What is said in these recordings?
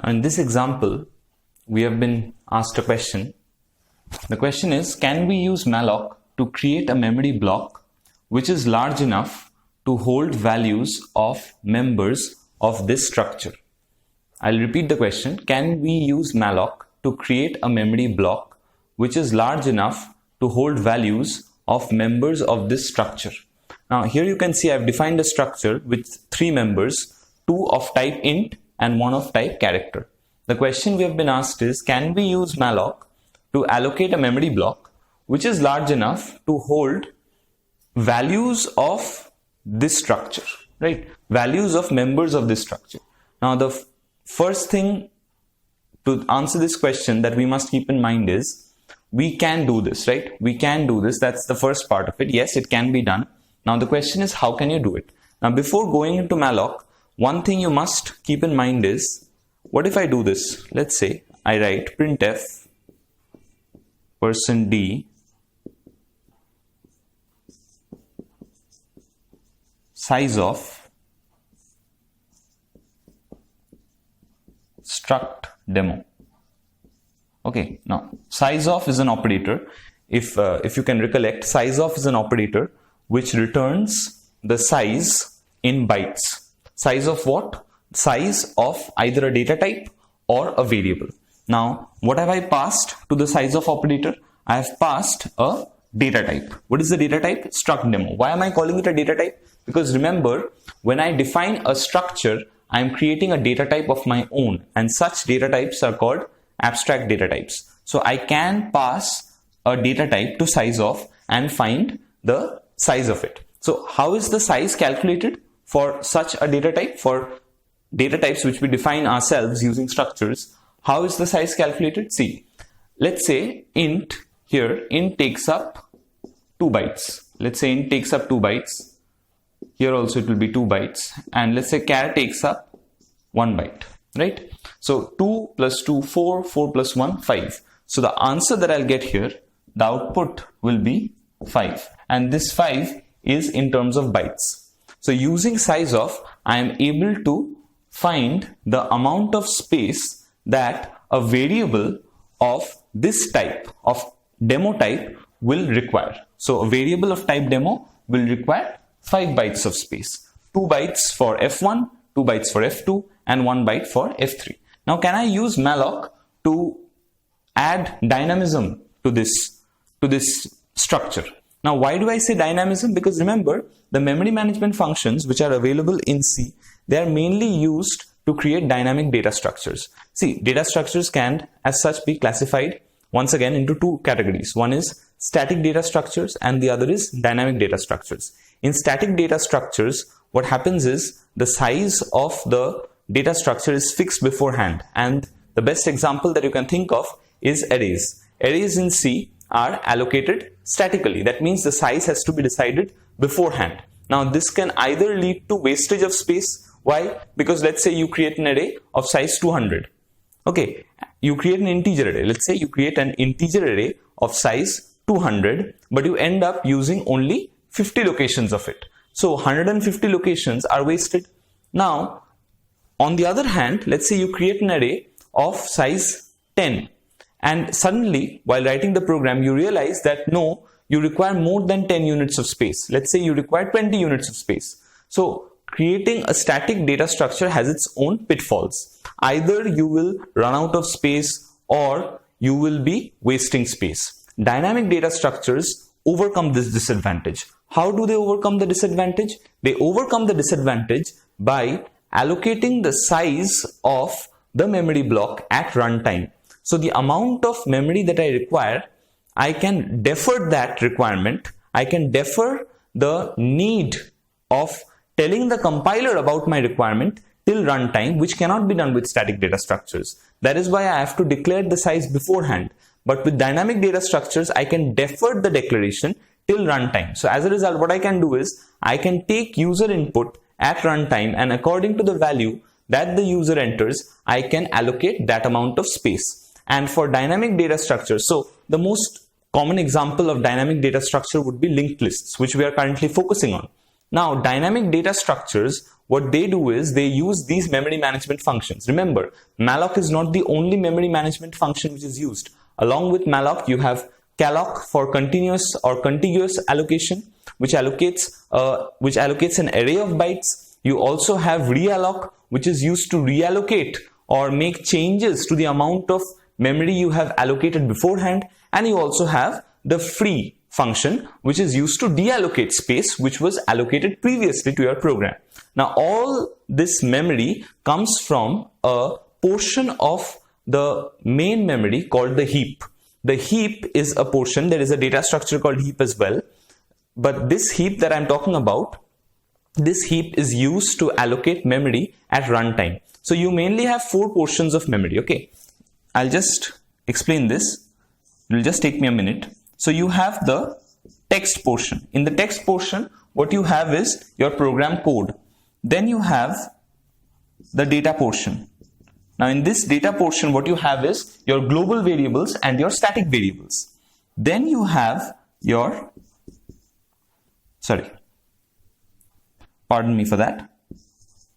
In this example, we have been asked a question. The question is, can we use malloc to create a memory block which is large enough to hold values of members of this structure? I'll repeat the question. Can we use malloc to create a memory block which is large enough to hold values of members of this structure? Now here you can see I've defined a structure with 3 members, 2 of type int and 1 of type character. The question we have been asked is, can we use malloc to allocate a memory block which is large enough to hold values of this structure, right? Values of members of this structure. Now the first thing to answer this question that we must keep in mind is, we can do this, right? We can do this. That's the first part of it. Yes, it can be done. Now the question is, how can you do it? Now before going into malloc, one thing you must keep in mind is, what if I do this? Let's say I write printf %d size of struct demo. Okay, now size of is an operator. If you can recollect, size of is an operator which returns the size in bytes. Size of what? Size of either a data type or a variable. Now, what have I passed to the size of operator? I have passed a data type. What is the data type? Struct demo. Why am I calling it a data type? Because remember, when I define a structure, I am creating a data type of my own, and such data types are called abstract data types. So I can pass a data type to size of and find the size of it. So how is the size calculated for such a data type? For data types which we define ourselves using structures, how is the size calculated? See, let's say int takes up 2 bytes. Let's say int takes up 2 bytes. Here also it will be 2 bytes. And let's say char takes up 1 byte, right? So 2 plus 2, 4, 4 plus 1, 5. So the answer that I'll get here, the output will be 5. And this 5 is in terms of bytes. So using size of, I am able to find the amount of space that a variable of this type, of demo type, will require. So a variable of type demo will require 5 bytes of space. 2 bytes for F1, 2 bytes for F2, and 1 byte for F3. Now can I use malloc to add dynamism to this structure? Now why do I say dynamism? Because remember, the memory management functions which are available in C, they are mainly used to create dynamic data structures. See, data structures can as such be classified once again into 2 categories. One is static data structures and the other is dynamic data structures. In static data structures, what happens is the size of the data structure is fixed beforehand, and the best example that you can think of is arrays. Arrays in C are allocated statically. That means the size has to be decided beforehand. Now this can either lead to wastage of space. Why? Because let's say you create an array of size 200. Okay, you create an integer array. Let's say you create an integer array of size 200, but you end up using only 50 locations of it. So 150 locations are wasted. Now, on the other hand, let's say you create an array of size 10. And suddenly, while writing the program, you realize that no, you require more than 10 units of space. Let's say you require 20 units of space. So creating a static data structure has its own pitfalls. Either you will run out of space or you will be wasting space. Dynamic data structures overcome this disadvantage. How do they overcome the disadvantage? They overcome the disadvantage by allocating the size of the memory block at runtime. So the amount of memory that I require, I can defer that requirement. I can defer the need of telling the compiler about my requirement till runtime, which cannot be done with static data structures. That is why I have to declare the size beforehand. But with dynamic data structures, I can defer the declaration till runtime. So as a result, what I can do is, I can take user input at runtime, and according to the value that the user enters, I can allocate that amount of space. And for dynamic data structures, so the most common example of dynamic data structure would be linked lists, which we are currently focusing on. Now, dynamic data structures what they do is they use these memory management functions. Remember, malloc is not the only memory management function which is used. Along with malloc, you have calloc for continuous or contiguous allocation, which allocates an array of bytes. You also have realloc, which is used to reallocate or make changes to the amount of memory you have allocated beforehand. And you also have the free function, which is used to deallocate space which was allocated previously to your program. Now, all this memory comes from a portion of the main memory called the heap. The heap is a portion. There is a data structure called heap as well. But this heap that I'm talking about, this heap is used to allocate memory at runtime. So you mainly have 4 portions of memory. Okay, I'll just explain this. It will just take me a minute. So you have the text portion. In the text portion, what you have is your program code. Then you have the data portion. Now in this data portion, what you have is your global variables and your static variables. Then you have your, pardon me for that.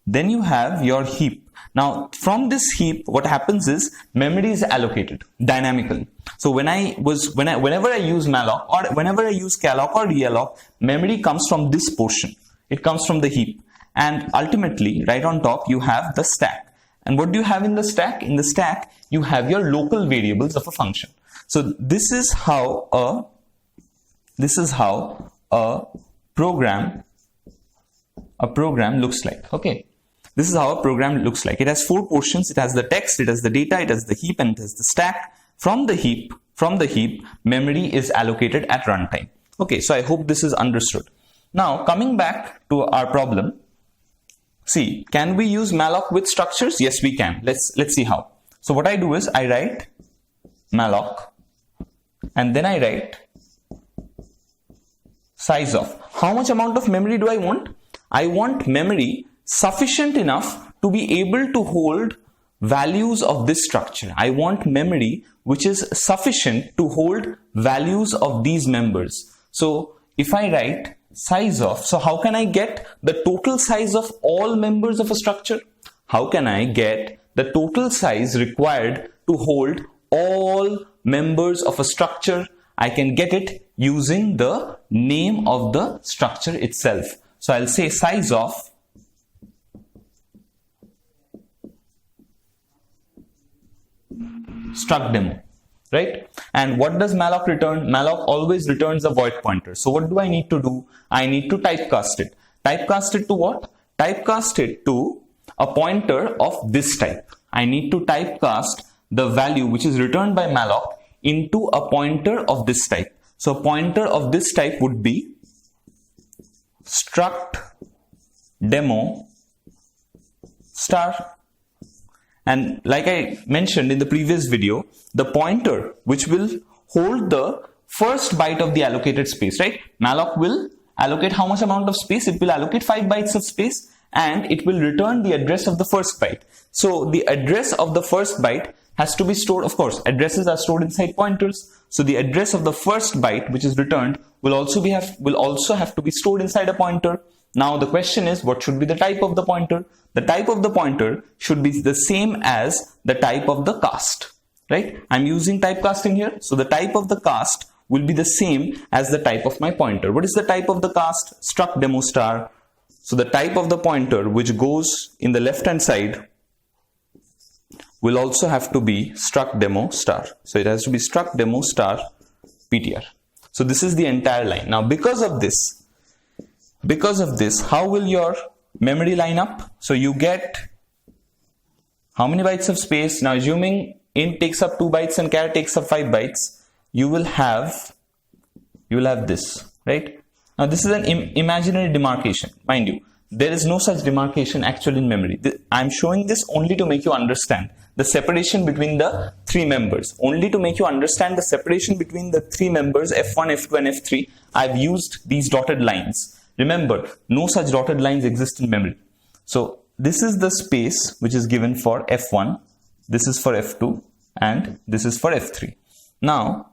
Then you have your heap. Now from this heap, what happens is memory is allocated dynamically. So whenever I use malloc or whenever I use calloc or realloc, memory comes from this portion. It comes from the heap. And ultimately, right on top, you have the stack. And what do you have in the stack? In the stack, you have your local variables of a function. So this is how a program looks like. Okay. This is how a program looks like. It has 4 portions. It has the text, it has the data, it has the heap, and it has the stack. From the heap, memory is allocated at runtime. Okay, so I hope this is understood. Now, coming back to our problem. See, can we use malloc with structures? Yes, we can. Let's see how. So what I do is I write malloc and then I write size of. How much amount of memory do I want? I want memory sufficient enough to be able to hold values of this structure. I want memory which is sufficient to hold values of these members. So if I write size of, so how can I get the total size of all members of a structure? How can I get the total size required to hold all members of a structure? I can get it using the name of the structure itself. So I'll say size of struct demo, right? And what does malloc return? Malloc always returns a void pointer. So what do I need to do? I need to typecast it. Typecast it to what? Typecast it to a pointer of this type. I need to typecast the value which is returned by malloc into a pointer of this type. So a pointer of this type would be struct demo star. And like I mentioned in the previous video, the pointer which will hold the first byte of the allocated space, right? Malloc will allocate how much amount of space? It will allocate 5 bytes of space and it will return the address of the first byte. So the address of the first byte has to be stored. Of course, addresses are stored inside pointers. So the address of the first byte which is returned will also have to be stored inside a pointer. Now the question is, what should be the type of the pointer? The type of the pointer should be the same as the type of the cast, right? I'm using typecasting here. So the type of the cast will be the same as the type of my pointer. What is the type of the cast? Struct demo star. So the type of the pointer which goes in the left hand side will also have to be struct demo star. So it has to be struct demo star PTR. So this is the entire line. Now because of this, how will your memory line up? So you get how many bytes of space? Now assuming int takes up 2 bytes and char takes up 5 bytes, you will have this, right? Now this is an imaginary demarcation. Mind you, there is no such demarcation actually in memory. I'm showing this only to make you understand the separation between the 3 members. Only to make you understand the separation between the 3 members, F1, F2 and F3, I've used these dotted lines. Remember, no such dotted lines exist in memory. So this is the space which is given for F1, this is for F2 and this is for F3. Now,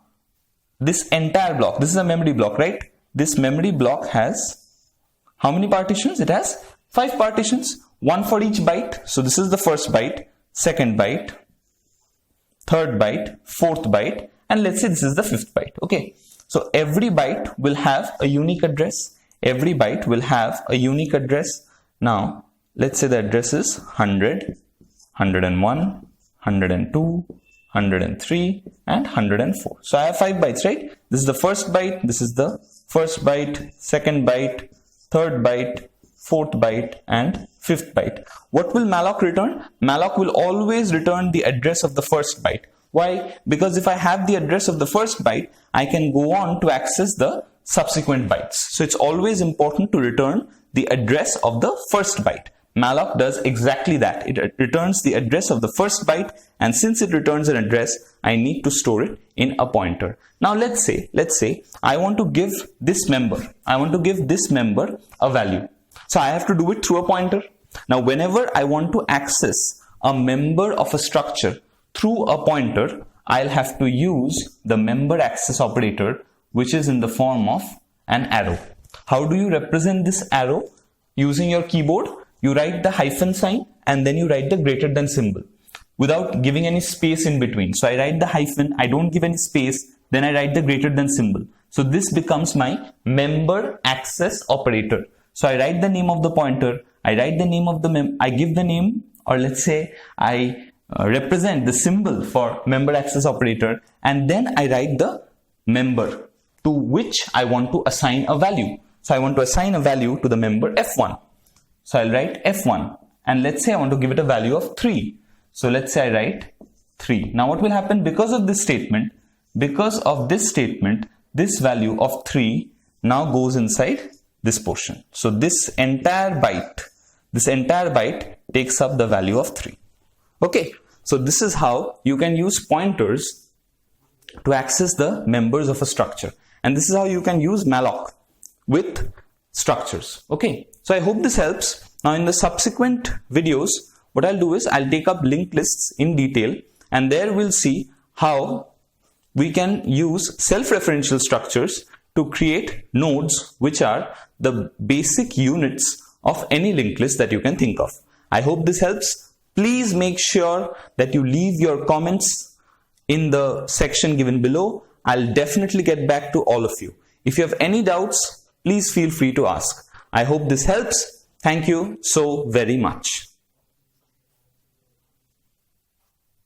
this entire block, this is a memory block, right? This memory block has how many partitions? It has 5 partitions, one for each byte. So this is the first byte, second byte, third byte, fourth byte, and let's say this is the fifth byte. Okay, so every byte will have a unique address. Every byte will have a unique address. Now, let's say the address is 100, 101, 102, 103, and 104. So I have 5 bytes, right? This is the first byte, this is the first byte, second byte, third byte, fourth byte, and fifth byte. What will malloc return? Malloc will always return the address of the first byte. Why? Because if I have the address of the first byte, I can go on to access the subsequent bytes. So it's always important to return the address of the first byte. Malloc does exactly that. It returns the address of the first byte, and since it returns an address, I need to store it in a pointer. Now let's say I want to give this member a value. So I have to do it through a pointer. Now whenever I want to access a member of a structure through a pointer, I'll have to use the member access operator, which is in the form of an arrow. How do you represent this arrow? Using your keyboard, you write the hyphen sign and then you write the greater than symbol without giving any space in between. So I write the hyphen, I don't give any space, then I write the greater than symbol. So this becomes my member access operator. So I write the name of the pointer, I write the name of the I give the name, or let's say I represent the symbol for member access operator, and then I write the member to which I want to assign a value. So I want to assign a value to the member F1. So I'll write F1, and let's say I want to give it a value of 3. So let's say I write 3. Now what will happen because of this statement? This value of 3 now goes inside this portion. So this entire byte takes up the value of 3. Okay, so this is how you can use pointers to access the members of a structure. And this is how you can use malloc with structures. Okay, so I hope this helps. Now in the subsequent videos, what I'll do is I'll take up linked lists in detail, and there we'll see how we can use self-referential structures to create nodes which are the basic units of any linked list that you can think of. I hope this helps. Please make sure that you leave your comments in the section given below. I'll definitely get back to all of you. If you have any doubts, please feel free to ask. I hope this helps. Thank you so very much.